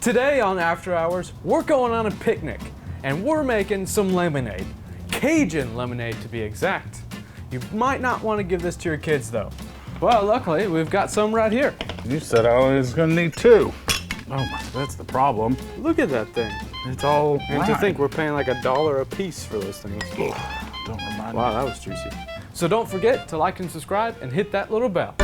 Today on After Hours, we're going on a picnic and we're making some lemonade. Cajun lemonade to be exact. You might not want to give this to your kids though. Well, luckily we've got some right here. You said I was gonna need 2. Oh, that's the problem. Look at that thing. It's all And to think we're paying like $1 a piece for those things. Don't remind me. Wow, that was juicy. So don't forget to like and subscribe and hit that little bell.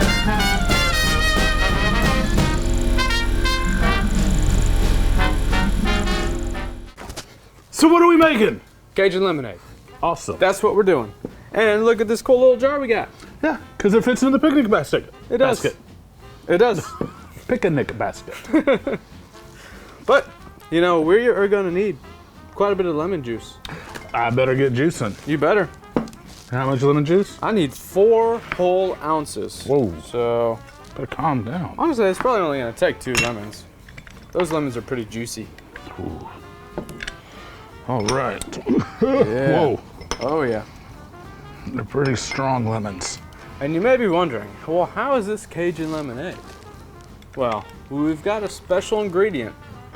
So what are we making? Cajun lemonade. Awesome. That's what we're doing. And look at this cool little jar we got. Yeah, because it fits in the picnic basket. It does. Basket. It does. Picnic basket. But, you know, we are gonna need quite a bit of lemon juice. I better get juicing. You better. How much lemon juice? I need 4 whole ounces. Whoa. So, Better calm down. honestly, it's probably only gonna take 2 lemons. Those lemons are pretty juicy. Ooh. All right. Yeah. Whoa. Oh yeah. They're pretty strong lemons. And you may be wondering, well, how is this Cajun lemonade? Well, we've got a special ingredient.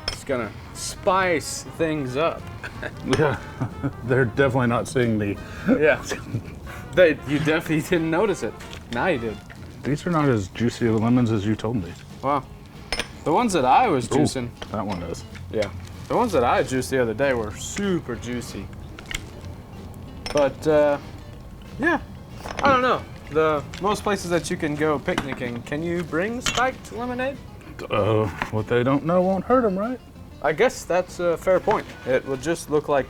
It's gonna spice things up. Yeah, they're definitely not seeing me. Yeah. You definitely didn't notice it. Now you did. These are not as juicy of lemons as you told me. Wow. The ones that I was Ooh, juicing, that one is. yeah. The ones that I juiced the other day were super juicy. But, yeah. I don't know. Most places that you can go picnicking, can you bring spiked lemonade? What they don't know won't hurt them, right? I guess that's a fair point. It would just look like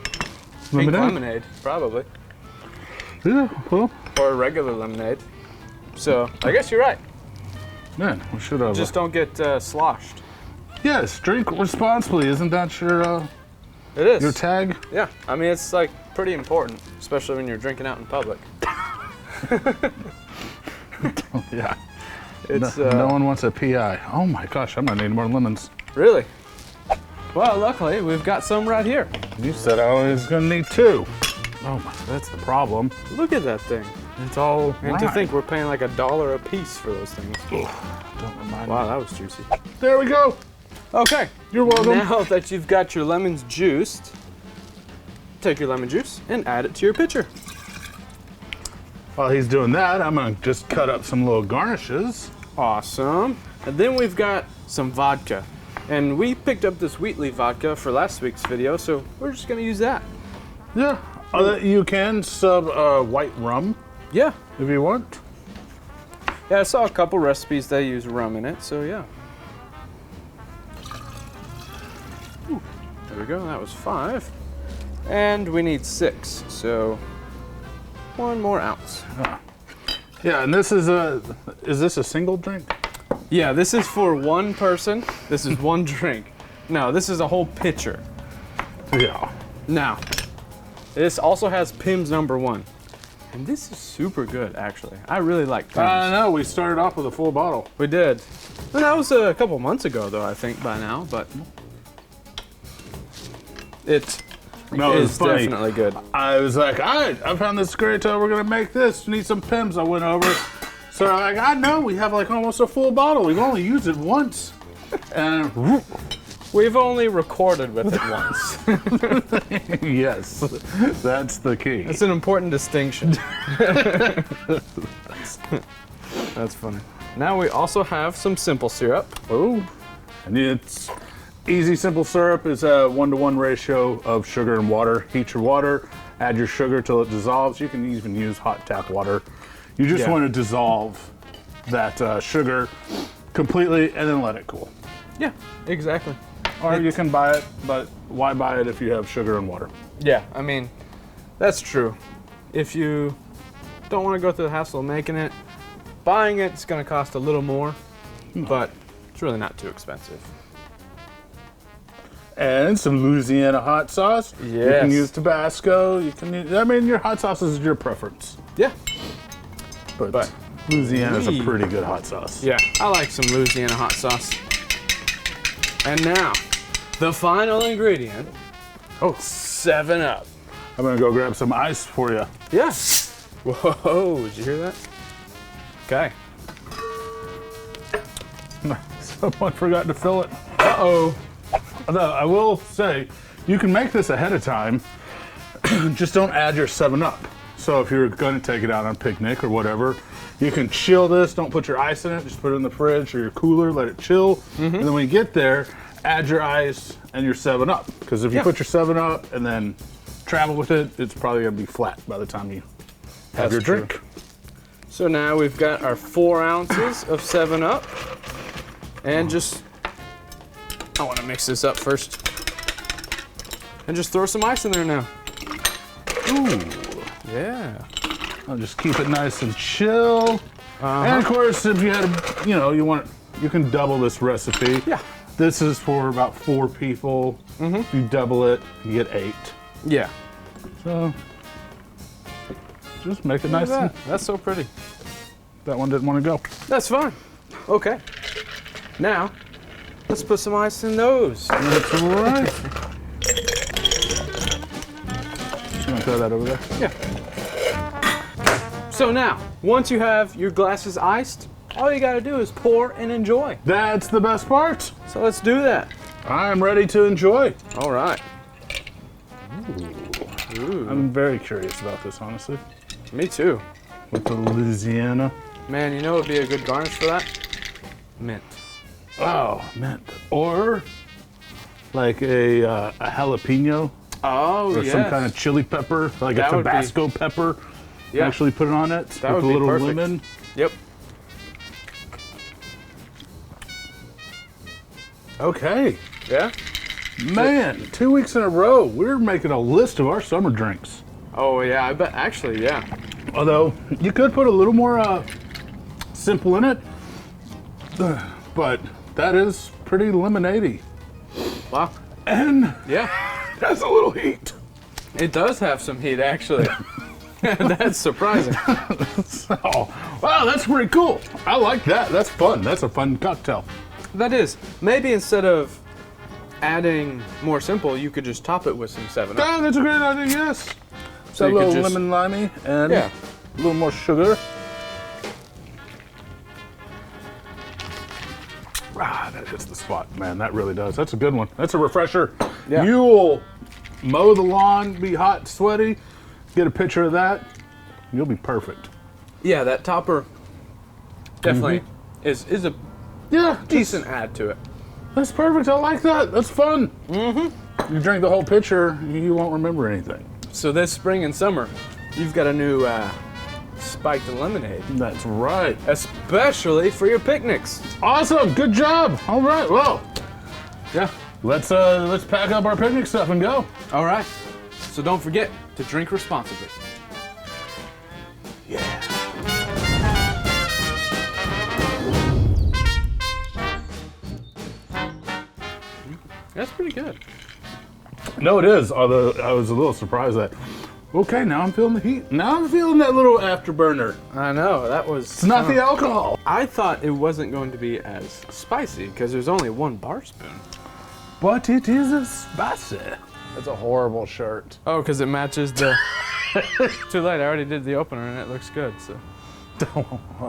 pink lemonade, probably. Yeah, well, Or regular lemonade. So, I guess you're right. man, we should have. Just don't get sloshed. Yes, drink responsibly. Isn't that your It is. your tag? Yeah, I mean, it's like pretty important, especially when you're drinking out in public. Yeah. It's no one wants a PI. Oh my gosh, I'm gonna need more lemons. Really? Well, luckily, we've got some right here. You said I was gonna need 2. Oh my, that's the problem. Look at that thing. It's all And to think we're paying like $1 a piece for those things. Don't remind Wow, me. that was juicy. There we go. Okay. You're welcome. Now that you've got your lemons juiced, take your lemon juice and add it to your pitcher. While he's doing that, I'm gonna just cut up some little garnishes. Awesome. And then we've got some vodka. And we picked up this wheat leaf vodka for last week's video, so we're just gonna use that. Yeah. You can sub white rum Yeah. if you want. Yeah, I saw a couple recipes that use rum in it, so yeah. Ooh, there we go, that was 5. And we need 6, so 1 more ounce. Yeah, and this is this a single drink? Yeah, this is for 1 person. This is 1 drink. No, this is a whole pitcher. Yeah. Now, this also has Pim's #1. And this is super good, actually. I really like Pim's. I know, we started off with a full bottle. We did. And that was a couple months ago, though, I think, by now, but it is definitely good. I was like, all right, I found this great, we're gonna make this. Need some Pims. I went over. So I'm like, I know, we have like almost a full bottle. We've only used it once. And We've only recorded with it once. yes, that's the key. That's an important distinction. That's funny. Now we also have some simple syrup. Oh, and it's easy. Simple syrup is a 1-to-1 ratio of sugar and water. Heat your water, add your sugar till it dissolves. You can even use hot tap water. You just want to dissolve that sugar completely and then let it cool. Yeah, exactly. Or you can buy it, but why buy it if you have sugar and water? Yeah, I mean, that's true. If you don't want to go through the hassle of making it, buying it's going to cost a little more, but it's really not too expensive. And some Louisiana hot sauce. Yes. You can use Tabasco. You can use, I mean, your hot sauce is your preference. Yeah. But Louisiana's a pretty good hot sauce. Yeah, I like some Louisiana hot sauce. And now, the final ingredient. Oh, 7-Up. I'm gonna go grab some ice for you. Yeah. Whoa, did you hear that? Okay. Someone forgot to fill it. Uh-oh. Although I will say, you can make this ahead of time. Just don't add your 7-Up. So if you're going to take it out on a picnic or whatever, you can chill this. Don't put your ice in it. Just put it in the fridge or your cooler. Let it chill. And then when you get there, add your ice and your 7-Up. Because if you put your 7-Up and then travel with it, it's probably going to be flat by the time you have your drink. True. So now we've got our 4 ounces of 7-Up. And just, I want to mix this up first. And just throw some ice in there now. Ooh. Yeah. I'll just keep it nice and chill. And of course, if you had, you can double this recipe. Yeah. This is for about 4 people. If you double it, you get 8. Yeah. So just make it nice. Look at that. That's so pretty. That one didn't want to go. That's fine. Okay. Now, let's put some ice in those. That's right. You want to throw that over there? Yeah. So now, once you have your glasses iced, all you gotta do is pour and enjoy. That's the best part. So let's do that. I'm ready to enjoy. All right. Ooh. I'm very curious about this, honestly. Me too. With the Louisiana. Man, you know what would be a good garnish for that? Mint. Oh, mint. Or like a jalapeno. Oh, or some kind of chili pepper, like That a would be- Tabasco pepper. Yeah. Actually put it on it That with would a be little perfect. lemon. Yep. Okay. Yeah? Man, 2 weeks in a row, we're making a list of our summer drinks. Oh, yeah, I bet. Actually, yeah. Although, you could put a little more simple in it. But that is pretty lemonade-y. Wow. And Yeah. has a little heat. It does have some heat, actually. That's surprising. So, wow, that's pretty cool. I like that. That's fun. That's a fun cocktail. That is. Maybe instead of adding more simple, you could just top it with some 7-Up. Yeah, that's a great idea, yes. So a you little could just- lemon limey and Yeah. a little more sugar. Ah, that hits the spot, man. That really does. That's a good one. That's a refresher. Yeah. You'll mow the lawn, be hot, sweaty, get a picture of that, you'll be perfect. Yeah, that topper definitely is a Yeah, decent add to it. That's perfect. I like that. That's fun. You drink the whole pitcher, you won't remember anything. So this spring and summer, you've got a new spiked lemonade, That's right. especially for your picnics. Awesome. Good job. All right. Well, Yeah. let's pack up our picnic stuff and go. All right. So don't forget to drink responsibly. Yeah. That's pretty good. No, it is. Although I was a little surprised that. Okay, now I'm feeling the heat. Now I'm feeling that little afterburner. I know, that was... It's not the alcohol. I thought it wasn't going to be as spicy because there's only 1 bar spoon. But it is a spicy. That's a horrible shirt. Oh, because it matches the... Too late, I already did the opener and it looks good, so...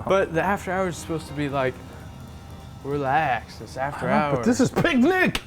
But the after hours is supposed to be like, relax, it's after hours. But this is picnic.